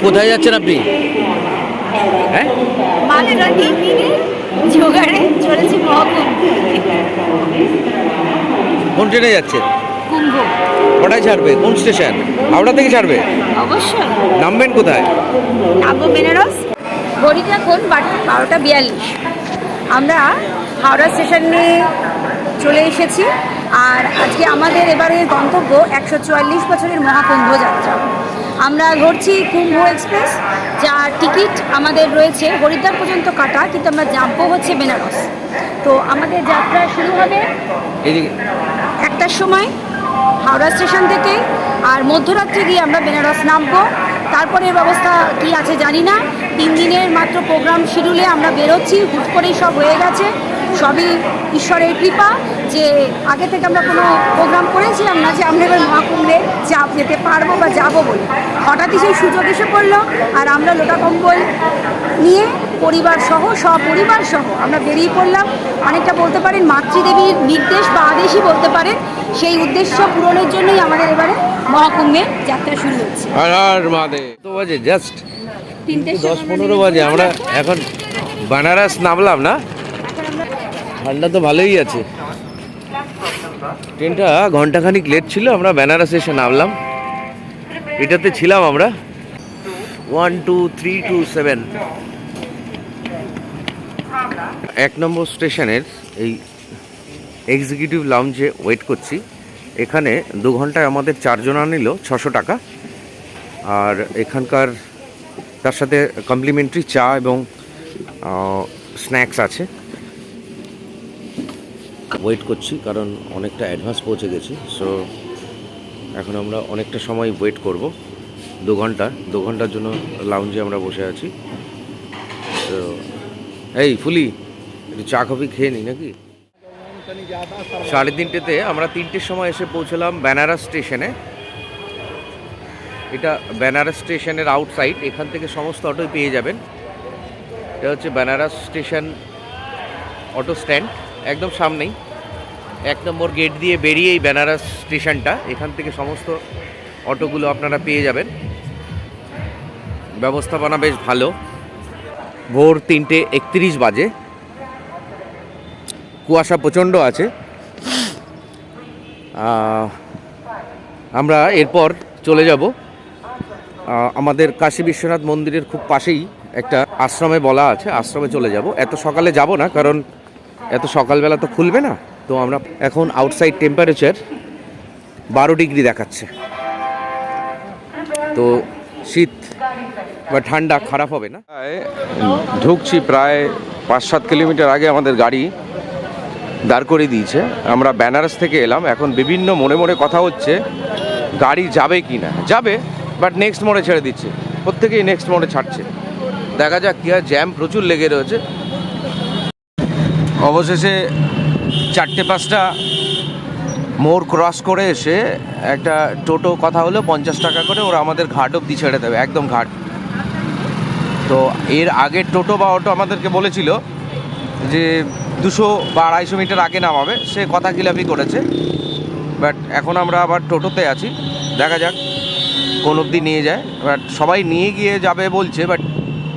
কোথায় যাচ্ছেন আপনি? হ্যাঁ, মাত্র 3 দিনের জোগাড়ে চলেছি মহাকুম্ভ। কোন ট্রেনে যাচ্ছেন? কুম্ভ কটায় ছাড়বে? কোন স্টেশন? হাওড়া থেকে ছাড়বে? অবশ্যই। নামবেন কোথায়? নামবো বেনারস। ঘড়িটা এখন 12:42। আমরা হাওড়া স্টেশনে চলে এসেছি। আর আজকে আমাদের এবারের গন্তব্য 144 বছরের মহাকুম্ভ যাত্রা। আমরা ধরছি কুম্ভ এক্সপ্রেস, যার টিকিট আমাদের রয়েছে হরিদ্বার পর্যন্ত কাটা, কিন্তু আমরা যাবো হচ্ছে বেনারস। তো আমাদের যাত্রা শুরু হবে এইদিকে। 1টার সময় হাওড়া স্টেশন থেকে, আর মধ্যরাত্রে গিয়ে আমরা বেনারস নামবো। তারপরের ব্যবস্থা কি আছে জানি না। 3 দিনের মাত্র প্রোগ্রাম শিডিউলে আমরা বেরোচ্ছি, হুট করেই সব হয়ে গেছে। সবই ঈশ্বরের কৃপা যে আগে থেকে আমরা কোনো প্রোগ্রাম করেছিলাম না যে আমরা এবার মহাকুম্ভে যেতে পারবো বা যাবো বলে। হঠাৎই সেই সুযোগ এসে পড়লো, আর আমরা লোটা কম্বল নিয়ে পরিবার সহ সপরিবার সহ আমরা বেরিয়ে পড়লাম। অনেকটা বলতে পারেন মাতৃদেবীর নির্দেশ বা আদেশই বলতে পারেন। সেই উদ্দেশ্য পূরণের জন্যই আমাদের এবারে মহাকুম্ভে যাত্রা শুরু হচ্ছে। আর মাদে তো বাজে জাস্ট 10-15 সময় বাজে। আমরা এখন বেনারস নামলাম না? ঠান্ডা তো ভালোই আছে। ট্রেনটা ঘন্টাখানিক লেট ছিল, আমরা বেনারস এসে নামলাম। এটাতে ছিলাম আমরা 1 2 3 2 7। 1 নম্বর স্টেশনের এই এক্সিকিউটিভ লাউঞ্জে ওয়েট করছি। এখানে 2 ঘন্টায় আমাদের 4 জনা নিল 600 টাকা। আর এখানকার তার সাথে কমপ্লিমেন্টারি চা এবং স্ন্যাক্স আছে। ওয়েট করছি কারণ অনেকটা অ্যাডভান্স পৌঁছে গেছি। সো এখন আমরা অনেকটা সময় ওয়েট করব, 2 ঘন্টার জন্য লাউঞ্জে আমরা বসে আছি। তো এই ফুলি, একটু চা কফি খেয়ে নিই নাকি? 3:30তে আমরা 3টের সময় এসে পৌঁছলাম বেনারস স্টেশনে। এটা বেনারস স্টেশনের আউটসাইড, এখান থেকে সমস্ত অটোই পেয়ে যাবেন। এটা হচ্ছে বেনারস স্টেশন অটো স্ট্যান্ড, একদম সামনেই। 1 নম্বর গেট দিয়ে বেরিয়েই বেনারস স্টেশনটা, এখান থেকে সমস্ত অটোগুলো আপনারা পেয়ে যাবেন। ব্যবস্থাপনা বেশ ভালো। ভোর 3:31 বাজে, কুয়াশা প্রচণ্ড আছে। আমরা এরপর চলে যাব আমাদের কাশী বিশ্বনাথ মন্দিরের খুব পাশেই একটা আশ্রমে বলা আছে, আশ্রমে চলে যাব। এত সকালে যাব না, কারণ এত সকালবেলা তো খুলবে না। তো আমরা এখন আউটসাইড টেম্পারেচার 12 ডিগ্রি দেখাচ্ছে। তো শীত বা ঠান্ডা খারাপ হবে না। ঢুকছি প্রায় 5-7 কিলোমিটার আগে আমাদের গাড়ি দাঁড় করে দিয়েছে। আমরা বেনারস থেকে এলাম, এখন বিভিন্ন মোড়ে মোড়ে কথা হচ্ছে গাড়ি যাবে কি না। যাবে, বাট নেক্সট মোড়ে ছেড়ে দিচ্ছে। প্রত্যেকেই নেক্সট মোড়ে ছাড়ছে। দেখা যাক কি হয়। জ্যাম প্রচুর লেগে রয়েছে। অবশেষে 4টে-5টা মোড় ক্রস করে এসে একটা টোটো কথা হলো 50 টাকা করে, ওরা আমাদের ঘাট অবধি ছেড়ে দেবে, একদম ঘাট। তো এর আগের টোটো বা অটো আমাদেরকে বলেছিল যে 200 বা 250 মিটার আগে নামাবে, সে কথা খিলাপি করেছে। বাট এখন আমরা আবার টোটোতে আছি, দেখা যাক কোন অবধি নিয়ে যায়। বাট সবাই নিয়ে গিয়ে যাবে বলছে, বাট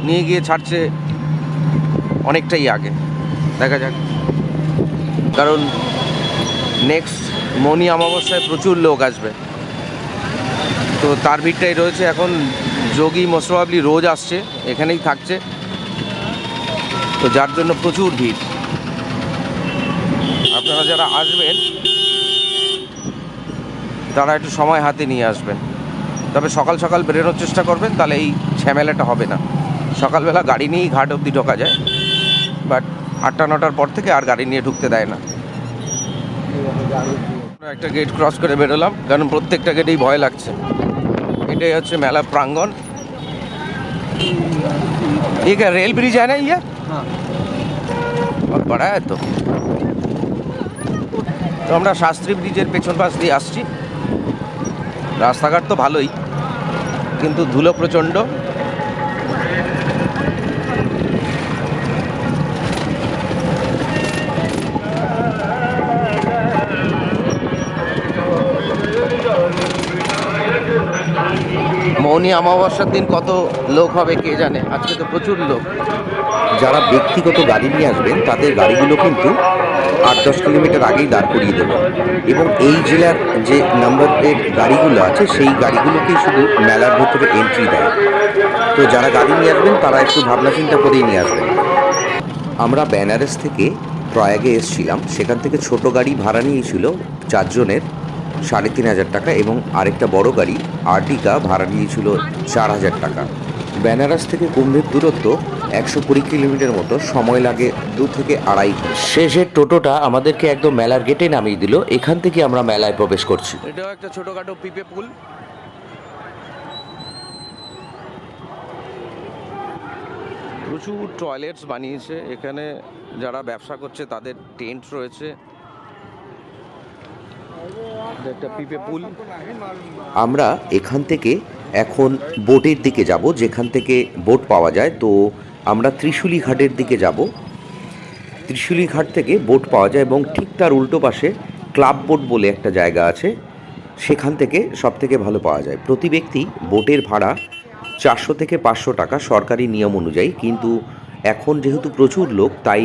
নিয়ে গিয়ে ছাড়ছে অনেকটাই আগে। দেখা যাক, কারণ নেক্সট মনি অমাবস্যায় প্রচুর লোক আসবে। তো তার ভিড়টাই রয়েছে এখন। যোগী মোস্ট প্রবাবলি রোজ আসছে, এখানেই থাকছে, তো যার জন্য প্রচুর ভিড়। আপনারা যারা আসবেন তারা একটু সময় হাতে নিয়ে আসবেন। তবে সকাল সকাল বেরোনোর চেষ্টা করবেন, তাহলে এই ঝামেলাটা হবে না। সকালবেলা গাড়ি নিয়েই ঘাট অবধি ঢোকা যায়, বাট 8টা-9টার পর থেকে আর গাড়ি নিয়ে ঢুকতে দেয় না। একটা গেট ক্রস করে বেরোলাম, কারণ প্রত্যেকটা গেটেই ভয় লাগছে। এটাই হচ্ছে মেলা প্রাঙ্গণ। ये क्या रेल ब्रिज है ना ये? हाँ, बहुत बड़ा है। তো আমরা শাস্ত্রী ব্রিজের পেছন পাশ দিয়ে আসছি। রাস্তাঘাট তো ভালোই, কিন্তু ধুলো প্রচণ্ড। শ্রাবণী অমাবস্যার দিন কত লোক হবে কে জানে, আজকে তো প্রচুর লোক। যারা ব্যক্তিগত গাড়ি নিয়ে আসবেন তাদের গাড়িগুলো কিন্তু 8-10 কিলোমিটার আগেই দাঁড় করিয়ে দেবো, এবং এই জেলার যে নাম্বারের গাড়িগুলো আছে সেই গাড়িগুলোকেই শুধু মেলার ভেতরে এন্ট্রি দেয়। তো যারা গাড়ি নিয়ে আসবেন তারা একটু ভাবনা চিন্তা করেই নিয়ে আসবেন। আমরা বেনারস থেকে প্রয়াগে এসেছিলাম, সেখান থেকে ছোট গাড়ি ভাড়া নিয়েছিল 4 জনের 3,500 টাকা, এবং আরেকটা বড় গাড়ি আর্টিকা ভাড়া নিয়েছিল 4,000 টাকা। বেনারস থেকে কুম্ভের দূরত্ব 120 কিলোমিটার মতো, সময় লাগে 2 থেকে 2.5 ঘন্টা। শেষের টোটোটা আমাদেরকে একদম মেলার গেটে নামিয়ে দিল, এখান থেকে আমরা মেলায় প্রবেশ করছি। এটাও একটা ছোটখাটো পিপে পুল। প্রচুর টয়লেটস বানিয়েছে এখানে, যারা ব্যবসা করছে তাদের টেন্ট রয়েছে। একটা পিপে পুল। আমরা এখান থেকে এখন বোটের দিকে যাব, যেখান থেকে বোট পাওয়া যায়। তো আমরা ত্রিশুলি ঘাটের দিকে যাব। ত্রিশুলি ঘাট থেকে বোট পাওয়া যায়, এবং ঠিক তার উল্টো পাশে ক্লাব বোট বলে একটা জায়গা আছে, সেখান থেকে সব থেকে ভালো পাওয়া যায়। প্রতি ব্যক্তি বোটের ভাড়া 400 থেকে 500 টাকা সরকারি নিয়ম অনুযায়ী, কিন্তু এখন যেহেতু প্রচুর লোক তাই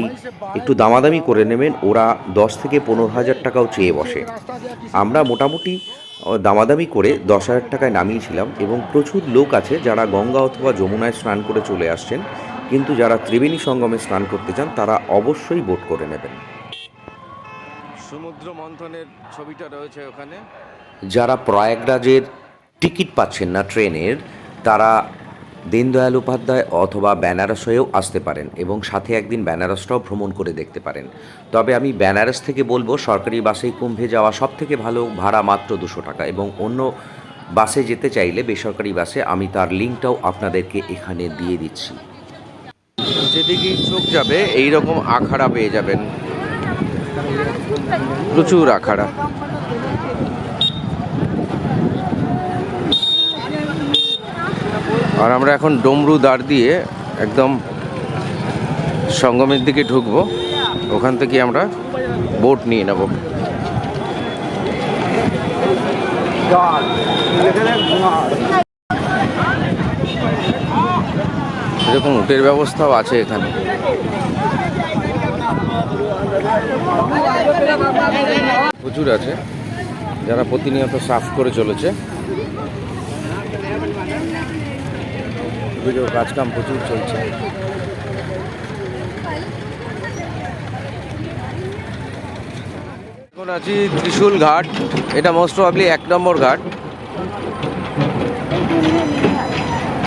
একটু দামাদামি করে নেবেন, ওরা 10 থেকে 15,000 টাকাও চেয়ে বসে। আমরা মোটামুটি দামাদামি করে 10,000 টাকায় নামিয়েছিলাম, এবং প্রচুর লোক আছে যারা গঙ্গা অথবা যমুনায় স্নান করে চলে আসছেন, কিন্তু যারা ত্রিবেণী সঙ্গমে স্নান করতে চান তারা অবশ্যই বোট করে নেবেন। সমুদ্র মন্থনের ছবিটা রয়েছে ওখানে। যারা প্রয়াগরাজের টিকিট পাচ্ছেন না ট্রেনের, তারা দীনদয়াল উপাধ্যায় অথবা বেনারস হয়েও আসতে পারেন, এবং সাথে একদিন বেনারসটাও ভ্রমণ করে দেখতে পারেন। তবে আমি বেনারস থেকে বলবো সরকারি বাসেই কুম্ভে যাওয়া সব থেকে ভালো, ভাড়া মাত্র 200 টাকা, এবং অন্য বাসে যেতে চাইলে বেসরকারি বাসে, আমি তার লিঙ্কটাও আপনাদেরকে এখানে দিয়ে দিচ্ছি। যেদিকেই চোখ যাবে এইরকম আখাড়া পেয়ে যাবেন, প্রচুর আখাড়া। আর আমরা এখন ডমরু দ্বার দিয়ে একদম সঙ্গমের দিকে ঢুকবো, ওখান থেকে আমরা বোট নিয়ে নেব। এরকম উটের ব্যবস্থাও আছে এখানে। প্রচুর আছে, যারা প্রতিনিয়ত সাফ করে চলেছে। কাজকাম প্রচুর চলছে। এখন আছি ত্রিশুল ঘাট, এটা মোস্ট প্রবাবলি 1 নম্বর ঘাট।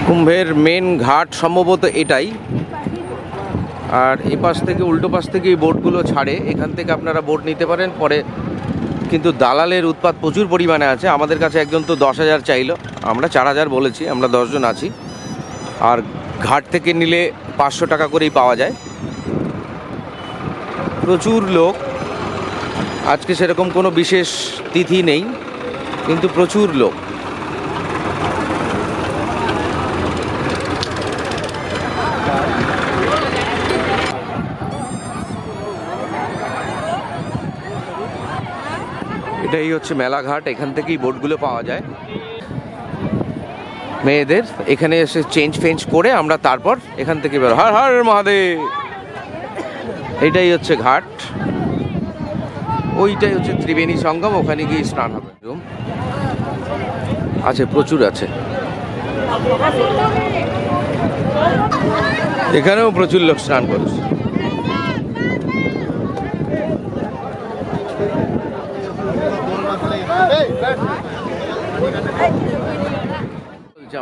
কুম্ভের মেন ঘাট সম্ভবত এটাই। আর এ পাশ থেকে উল্টো পাশ থেকে এই বোটগুলো ছাড়ে, এখান থেকে আপনারা বোট নিতে পারেন পরে, কিন্তু দালালের উৎপাত প্রচুর পরিমাণে আছে। আমাদের কাছে একজন তো 10,000 চাইলো, আমরা 4,000 বলেছি, আমরা 10 জন আছি। আর ঘাট থেকে নিলে 500 টাকা করেই পাওয়া যায়। প্রচুর লোক, আজকে সেরকম কোনো বিশেষ তিথি নেই, কিন্তু প্রচুর লোক। এটাই হচ্ছে মেলাঘাট, এখান থেকেই বোটগুলো পাওয়া যায়। মেয়েদের এখানে এসে চেঞ্জ ফেঞ্জ করে আমরা তারপর এখান থেকে বেরো। হর হর মহাদেব। এইটাই হচ্ছে ঘাট, ওইটাই হচ্ছে ত্রিবেণী সঙ্গম, ওখানে গিয়ে স্নান হবে। আছে, প্রচুর আছে, এখানেও প্রচুর লোক স্নান করছে।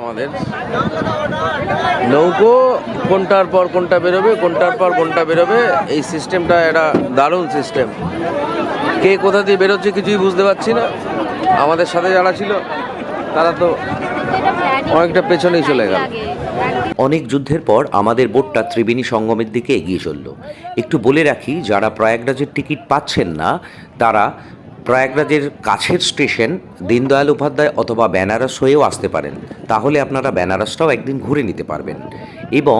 আমাদের নৌকো কোনটার পর কোনটা বেরোবে, কোনটার পর কোনটা বেরোবে, এই সিস্টেমটা একটা দারুণ সিস্টেম। কে কোথা দিয়ে বেরোচ্ছে কিছুই বুঝতে পারছি না। আমাদের সাথে যারা ছিল তারা তো অনেকটা পেছনেই চলে গেল। অনেক যুদ্ধের পর আমাদের বোটটা ত্রিবেণী সঙ্গমের দিকে এগিয়ে চলল। একটু বলে রাখি, যারা প্রয়াগরাজের টিকিট পাচ্ছেন না তারা প্রয়াগরাজের কাছের স্টেশন দীনদয়াল উপাধ্যায় অথবা বেনারস হয়েও আসতে পারেন, তাহলে আপনারা বেনারসটাও একদিন ঘুরে নিতে পারবেন। এবং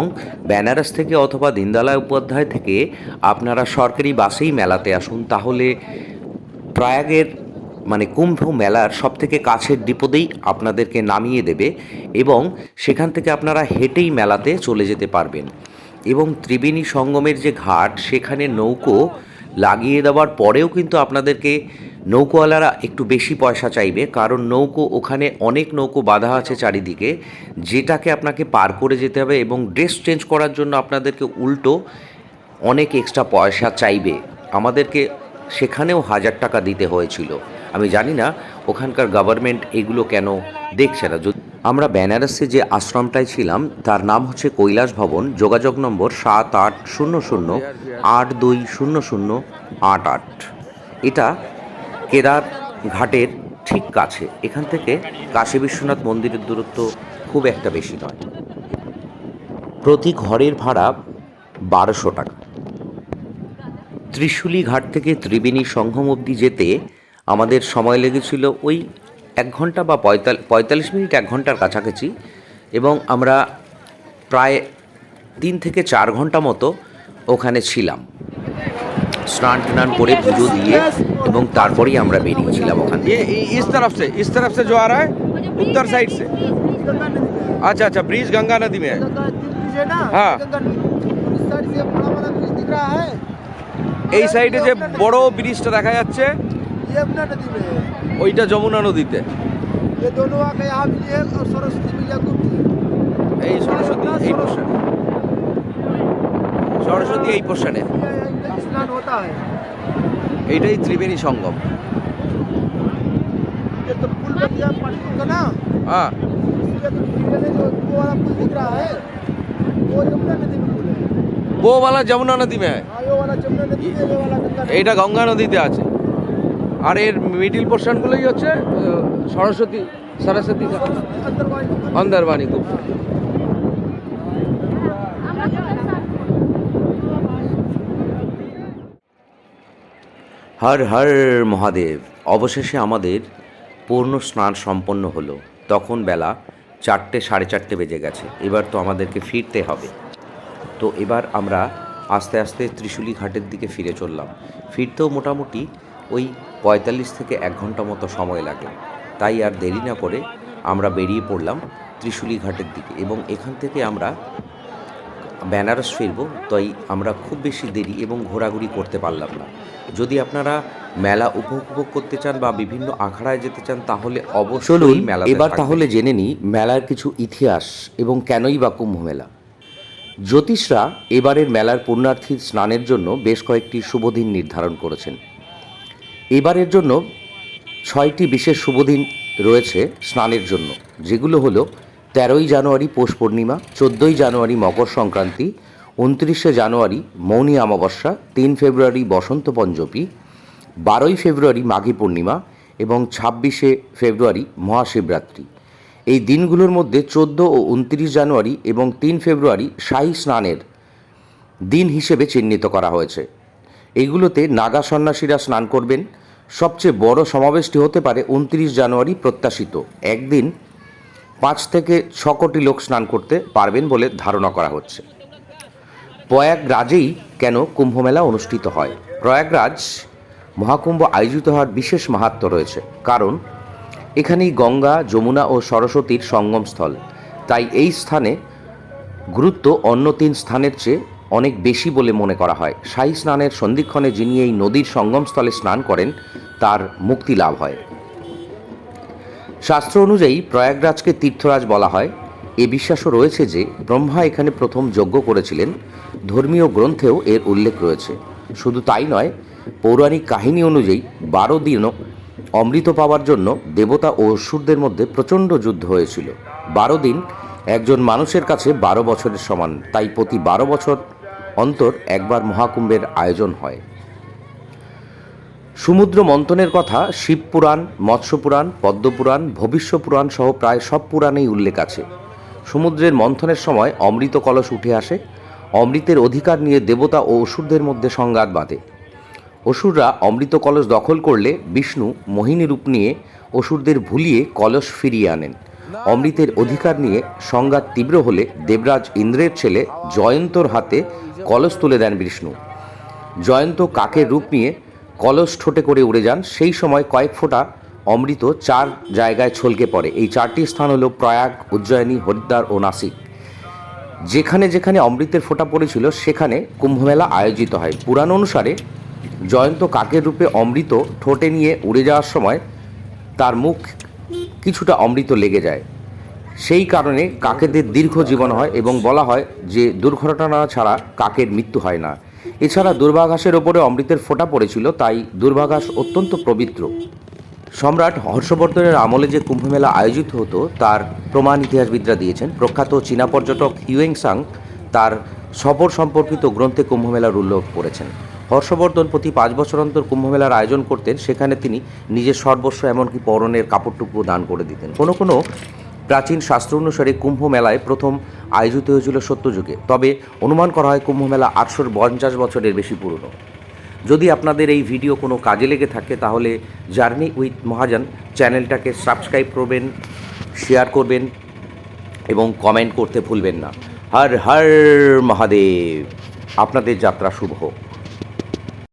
বেনারস থেকে অথবা দীনদয়াল উপাধ্যায় থেকে আপনারা সরকারি বাসেই মেলাতে আসুন, তাহলে প্রয়াগের মানে কুম্ভ মেলার সবথেকে কাছের ডিপোতেই আপনাদেরকে নামিয়ে দেবে এবং সেখান থেকে আপনারা হেঁটেই মেলাতে চলে যেতে পারবেন। এবং ত্রিবেণী সঙ্গমের যে ঘাট, সেখানে নৌকো লাগিয়ে দেওয়ার পরেও কিন্তু আপনাদেরকে নৌকোওয়ালারা একটু বেশি পয়সা চাইবে, কারণ নৌকো ওখানে অনেক নৌকো বাঁধা আছে চারিদিকে, যেটাকে আপনাকে পার করে যেতে হবে এবং ড্রেস চেঞ্জ করার জন্য আপনাদেরকে উল্টো অনেক এক্সট্রা পয়সা চাইবে। আমাদেরকে সেখানেও 1000 টাকা দিতে হয়েছিল। আমি জানি না ওখানকার গভর্নমেন্ট এগুলো কেন দেখছে না। আমরা বেনারসে যে আশ্রমটায় ছিলাম তার নাম হচ্ছে কৈলাস ভবন। যোগাযোগ নম্বর 7800820088। এটা কেদার ঘাটের ঠিক কাছে। এখান থেকে কাশী বিশ্বনাথ মন্দিরের দূরত্ব খুব একটা বেশি নয়। প্রতি ঘরের ভাড়া 1200 টাকা। ত্রিশুলি ঘাট থেকে ত্রিবেণী সঙ্গম অবধি যেতে আমাদের সময় লেগেছিল ওই 1 ঘন্টা বা 45 মিনিট, 1 ঘন্টার কাছাকাছি। এবং আমরা প্রায় 3 থেকে 4 ঘন্টা মতো ওখানে ছিলাম, স্নান টান করে পুজো দিয়ে, এবং তারপরেই আমরা বেরিয়েছিলাম ওখান থেকে। इस तरफ से जो आ रहा है उत्तर साइड से। अच्छा अच्छा, ब्रिज गंगा नदी में है। हाँ, এই সাইডে যে বড় ব্রিজটা দেখা যাচ্ছে ওইটা যমুনা নদীতে। এই সরস্বতী এই পোর্শনে, সরস্বতী এই পোর্শনে, এইটাই ত্রিবেণী সঙ্গম। হ্যাঁ, वो वाला যমুনা নদী में है, এইটা গঙ্গা নদীতে আছে। আর এর মিডিল পোর্শনগুলোই হচ্ছে সরস্বতী অন্দরবাণী গুপ্ত। হর হর মহাদেব। অবশেষে আমাদের পূর্ণ স্নান সম্পন্ন হলো। তখন বেলা 4টে 4:30 বেজে গেছে। এবার তো আমাদেরকে ফিরতে হবে। তো এবার আমরা আস্তে আস্তে ত্রিশুলি ঘাটের দিকে ফিরে চললাম। ফিরতেও মোটামুটি ওই 45 থেকে 1 ঘন্টা মতো সময় লাগে। তাই আর দেরি না করে আমরা বেরিয়ে পড়লাম ত্রিশুলি ঘাটের দিকে, এবং এখান থেকে আমরা বেনারস ফিরবো। তাই আমরা খুব বেশি দেরি এবং ঘোরাঘুরি করতে পারলাম না। যদি আপনারা মেলা উপভোগ করতে চান বা বিভিন্ন আখড়ায় যেতে চান তাহলে অবশ্যই মেলা। এবার তাহলে জেনে নিই মেলার কিছু ইতিহাস এবং কেনই বা কুম্ভ মেলা। জ্যোতিষরা এবারের মেলার পুণ্যার্থীর স্নানের জন্য বেশ কয়েকটি শুভদিন নির্ধারণ করেছেন। এবারের জন্য 6টি বিশেষ শুভদিন রয়েছে স্নানের জন্য, যেগুলো হলো 13ই জানুয়ারি পৌষ পূর্ণিমা, 14ই জানুয়ারি মকর সংক্রান্তি, 29শে জানুয়ারি মৌনী অমাবস্যা, 3 ফেব্রুয়ারি বসন্ত পঞ্চমী, 12ই ফেব্রুয়ারি মাঘী পূর্ণিমা এবং 26শে ফেব্রুয়ারি মহাশিবরাত্রি। এই দিনগুলোর মধ্যে 14 ও 29 জানুয়ারি এবং 3 ফেব্রুয়ারি শাহী স্নানের দিন হিসেবে চিহ্নিত করা হয়েছে। এইগুলোতে নাগা সন্ন্যাসীরা স্নান করবেন। সবচেয়ে বড় সমাবেশটি হতে পারে 29 জানুয়ারি প্রত্যাশিত। একদিন 5 থেকে 6 কোটি লোক স্নান করতে পারবেন বলে ধারণা করা হচ্ছে। প্রয়াগরাজেই কেন কুম্ভমেলা অনুষ্ঠিত হয়? প্রয়াগরাজ মহাকুম্ভ আয়োজিত হওয়ার বিশেষ মাহাত্ম্য রয়েছে, কারণ এখানেই গঙ্গা, যমুনা ও সরস্বতীর সঙ্গমস্থল। তাই এই স্থানে গুরুত্ব অন্য 3 স্থানের চেয়ে অনেক বেশি বলে মনে করা হয়। শাহী স্নানের সন্ধিক্ষণে যিনি এই নদীর সঙ্গমস্থলে স্নান করেন তার মুক্তি লাভ হয়। শাস্ত্র অনুযায়ী প্রয়াগরাজকে তীর্থরাজ বলা হয়। এ বিশ্বাসও রয়েছে যে ব্রহ্মা এখানে প্রথম যজ্ঞ করেছিলেন। ধর্মীয় গ্রন্থেও এর উল্লেখ রয়েছে। শুধু তাই নয়, পৌরাণিক কাহিনী অনুযায়ী 12 দিনও অমৃত পাওয়ার জন্য দেবতা ও অসুরদের মধ্যে প্রচণ্ড যুদ্ধ হয়েছিল। 12 দিন একজন মানুষের কাছে 12 বছরের সমান। তাই প্রতি 12 বছর অন্তর একবার মহাকুম্ভের আয়োজন হয়। সমুদ্র মন্থনের কথা শিবপুরাণ, মৎস্যপুরাণ, পদ্মপুরাণ, ভবিষ্যপুরাণ সহ প্রায় সব পুরাণেই উল্লেখ আছে। সমুদ্রের মন্থনের সময় অমৃত কলস উঠে আসে। অমৃতের অধিকার নিয়ে দেবতা ও অসুরদের মধ্যে সংঘাত বাধে। অসুররা অমৃত কলস দখল করলে বিষ্ণু মোহিনী রূপ নিয়ে অসুরদের ভুলিয়ে কলস ফিরিয়ে আনেন। অমৃতের অধিকার নিয়ে সংঘাত তীব্র হলে দেবরাজ ইন্দ্রের ছেলে জয়ন্তর হাতে কলস তুলে দেন বিষ্ণু। জয়ন্ত কাকের রূপ নিয়ে কলস ঠোঁটে করে উড়ে যান। সেই সময় কয়েক ফোঁটা অমৃত 4 জায়গায় ছলকে পড়ে। এই 4টি স্থান হলো প্রয়াগ, উজ্জয়িনী, হরিদ্বার ও নাসিক। যেখানে যেখানে অমৃতের ফোঁটা পড়েছিল সেখানে কুম্ভমেলা আয়োজিত হয়। পুরাণ অনুসারে জয়ন্ত কাকের রূপে অমৃত ঠোঁটে নিয়ে উড়ে যাওয়ার সময় তার মুখ কিছুটা অমৃত লেগে যায়। সেই কারণে কাকেদের দীর্ঘ জীবন হয় এবং বলা হয় যে দুর্ঘটনা ছাড়া কাকের মৃত্যু হয় না। এছাড়া দুর্বাঘাসের ওপরে অমৃতের ফোঁটা পড়েছিল, তাই দুর্বাঘাস অত্যন্ত পবিত্র। সম্রাট হর্ষবর্ধনের আমলে যে কুম্ভমেলা আয়োজিত হতো তার প্রমাণ ইতিহাসবিদরা দিয়েছেন। প্রখ্যাত চীনা পর্যটক হিউয়েংসাং তার সফর সম্পর্কিত গ্রন্থে কুম্ভমেলার উল্লেখ করেছেন। হর্ষবর্ধন প্রতি 5 বছর অন্তর কুম্ভমেলার আয়োজন করতেন। সেখানে তিনি নিজের সর্বস্ব এমনকি পরনের কাপড়টুকু দান করে দিতেন। কোনো কোনো প্রাচীন শাস্ত্র অনুসারে কুম্ভ মেলায় প্রথম আয়োজিত হয়েছিল সত্যযুগে, তবে অনুমান করা হয় কুম্ভ মেলা 850 বছরের বেশি পুরনো। যদি আপনাদের এই ভিডিও কোনো কাজে লেগে থাকে তাহলে জার্নি উইথ মহাজন চ্যানেলটাকে সাবস্ক্রাইব করবেন, শেয়ার করবেন এবং কমেন্ট করতে ভুলবেন না। হর হর মহাদেব। আপনাদের যাত্রা শুভ হোক।